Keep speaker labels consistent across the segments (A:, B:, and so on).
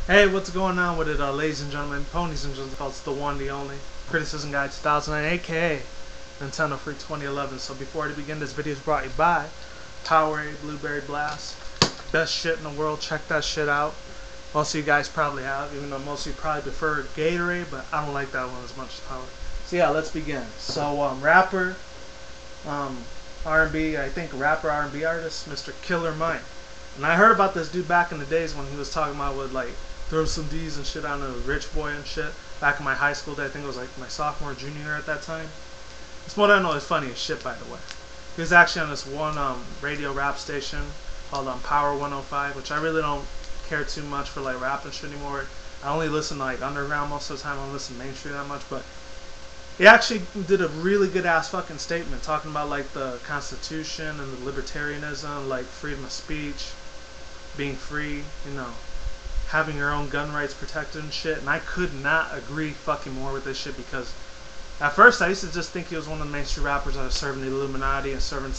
A: Hey, what's going on with it, ladies and gentlemen, ponies and gentlemen? It's the one, the only Criticism Guy 2009, aka Nintendo Free 2011. So before I begin, this video is brought to you by Powerade Blueberry Blast. Best shit in the world. Check that shit out. Most of you guys probably have, even though most of you probably prefer Gatorade, but I don't like that one as much as Powerade. So yeah, let's begin. So rapper, R&B, I think rapper R&B artist, Mr. Killer Mike. And I heard about this dude back in the days when he was talking about would like throw some D's and shit on a rich boy and shit. Back in my high school day, I think it was like my sophomore, junior year at that time. This Moreno is funny as shit, by the way. He was actually on this one radio rap station called Power 105, which I really don't care too much for like rap and shit anymore. I only listen to like underground most of the time. I don't listen to mainstream that much, but he actually did a really good ass fucking statement talking about like the Constitution and the libertarianism, like freedom of speech, being free, you know, having your own gun rights protected and shit. And I could not agree fucking more with this shit, because at first I used to just think he was one of the mainstream rappers that was serving the Illuminati and serving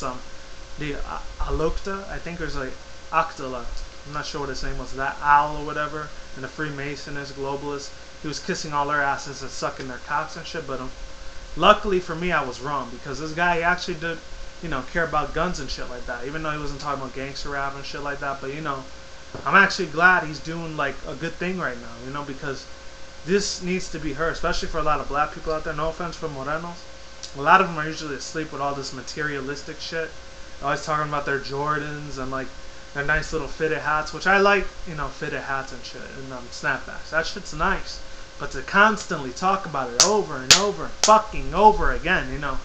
A: the Alokta, I think it was like Octala, I'm not sure what his name was, that owl or whatever, and the Freemasonist, globalist. He was kissing all their asses and sucking their cocks and shit, but luckily for me I was wrong, because this guy actually did, you know, care about guns and shit like that, even though he wasn't talking about gangster rap and shit like that. But you know, I'm actually glad he's doing like a good thing right now, you know, because this needs to be heard, especially for a lot of black people out there. No offense for Morenos. A lot of them are usually asleep with all this materialistic shit. They're always talking about their Jordans and like their nice little fitted hats, which I like, you know, fitted hats and shit, and snapbacks. That shit's nice. But to constantly talk about it over and over and fucking over again, you know,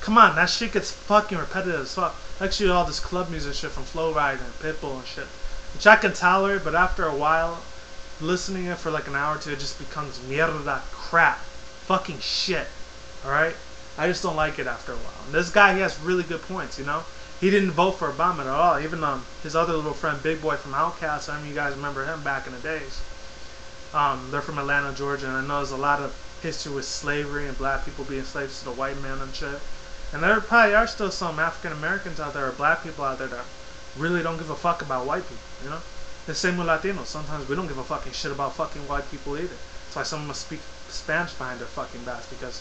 A: come on, that shit gets fucking repetitive as fuck. Actually, all this club music shit from Flo Rida and Pitbull and shit, which I can tolerate, but after a while, listening it for like an hour or two, it just becomes mierda, crap, fucking shit. Alright? I just don't like it after a while. And this guy, he has really good points, you know? He didn't vote for Obama at all. Even his other little friend, Big Boy from Outkast, I mean, you guys remember him back in the days. They're from Atlanta, Georgia, and I know there's a lot of history with slavery and black people being slaves to the white man and shit. And there probably are still some African Americans out there, or black people out there, that really don't give a fuck about white people, you know? The same with Latinos. Sometimes we don't give a fucking shit about fucking white people either. That's why someone must speak Spanish behind their fucking backs, because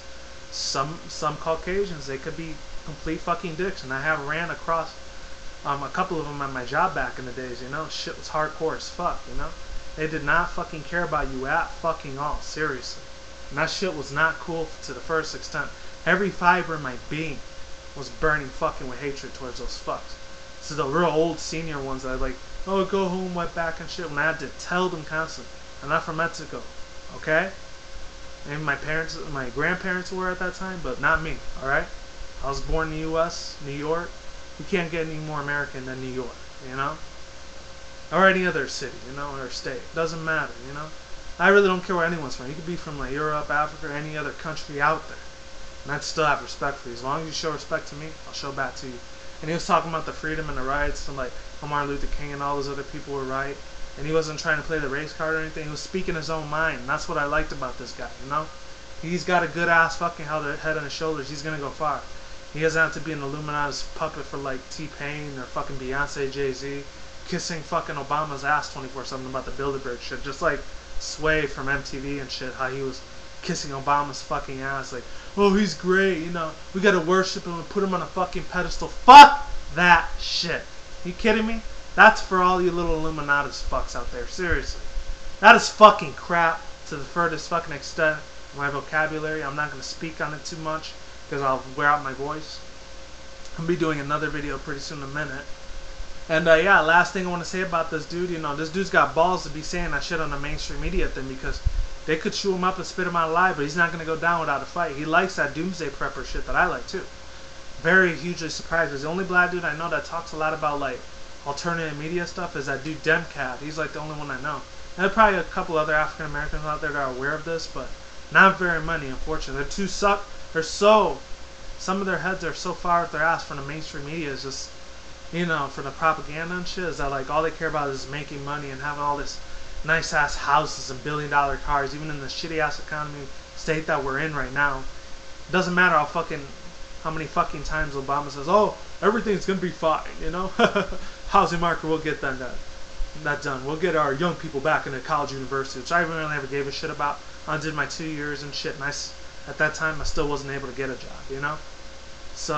A: some Caucasians, they could be complete fucking dicks. And I have ran across a couple of them at my job back in the days, you know? Shit was hardcore as fuck, you know? They did not fucking care about you at fucking all, seriously. And that shit was not cool to the first extent. Every fiber in my being was burning fucking with hatred towards those fucks. So the real old senior ones that are like, oh, go home, wet back and shit, when I had to tell them constantly, I'm not from Mexico, okay? And my grandparents were at that time, but not me, alright? I was born in the U.S., New York. You can't get any more American than New York, you know? Or any other city, you know, or state. Doesn't matter, you know? I really don't care where anyone's from. You could be from like Europe, Africa, or any other country out there. And I'd still have respect for you. As long as you show respect to me, I'll show back to you. And he was talking about the freedom and the rights, and like Martin Luther King and all those other people were right. And he wasn't trying to play the race card or anything. He was speaking his own mind. And that's what I liked about this guy, you know? He's got a good ass fucking head on his shoulders. He's gonna go far. He doesn't have to be an Illuminati's puppet for like T-Pain or fucking Beyonce, Jay-Z, kissing fucking Obama's ass 24/7 about the Bilderberg shit. Just like Sway from MTV and shit, how he was kissing Obama's fucking ass like, oh, he's great, you know, we gotta worship him and put him on a fucking pedestal. Fuck that shit. You kidding me? That's for all you little Illuminatis fucks out there. Seriously. That is fucking crap to the furthest fucking extent of my vocabulary. I'm not gonna speak on it too much, because I'll wear out my voice. I'll be doing another video pretty soon in a minute. And yeah, last thing I want to say about this dude, you know, this dude's got balls to be saying that shit on the mainstream media thing, because they could chew him up and spit him out alive, but he's not going to go down without a fight. He likes that doomsday prepper shit that I like too. Very hugely surprised. Because the only black dude I know that talks a lot about like alternative media stuff is that dude Demcat. He's like the only one I know. And there are probably a couple other African Americans out there that are aware of this, but not very many, unfortunately. Some of their heads are so far up their ass from the mainstream media, is just, you know, for the propaganda and shit, is that like all they care about is making money and having all this nice ass houses and billion-dollar cars, even in the shitty ass economy state that we're in right now. It doesn't matter how many fucking times Obama says, oh, everything's gonna be fine, you know? Housing market will get that done. that done. We'll get our young people back into college, university, which I really never gave a shit about. I did my 2 years and shit, and at that time I still wasn't able to get a job, you know. So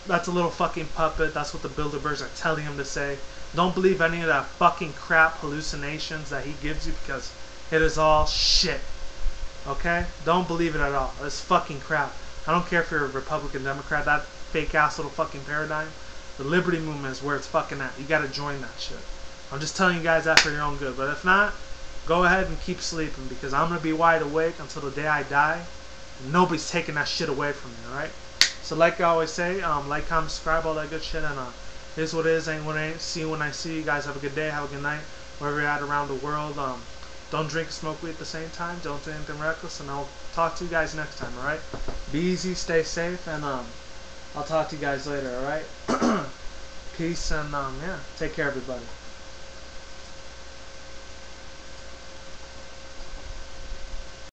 A: that's a little fucking puppet. That's what the Bilderbergs are telling him to say. Don't believe any of that fucking crap hallucinations that he gives you, because it is all shit. Okay? Don't believe it at all. It's fucking crap. I don't care if you're a Republican, Democrat, that fake ass little fucking paradigm. The liberty movement is where it's fucking at. You gotta join that shit. I'm just telling you guys that for your own good. But if not, go ahead and keep sleeping, because I'm gonna be wide awake until the day I die. And nobody's taking that shit away from me, alright? So like I always say, like, comment, subscribe, all that good shit, and here's what it is, ain't what it ain't. See you when I see you guys. Have a good day, have a good night, wherever you're at around the world. Don't drink and smoke weed at the same time. Don't do anything reckless, and I'll talk to you guys next time, alright? Be easy, stay safe, and I'll talk to you guys later, alright? Peace, and yeah, take care, everybody.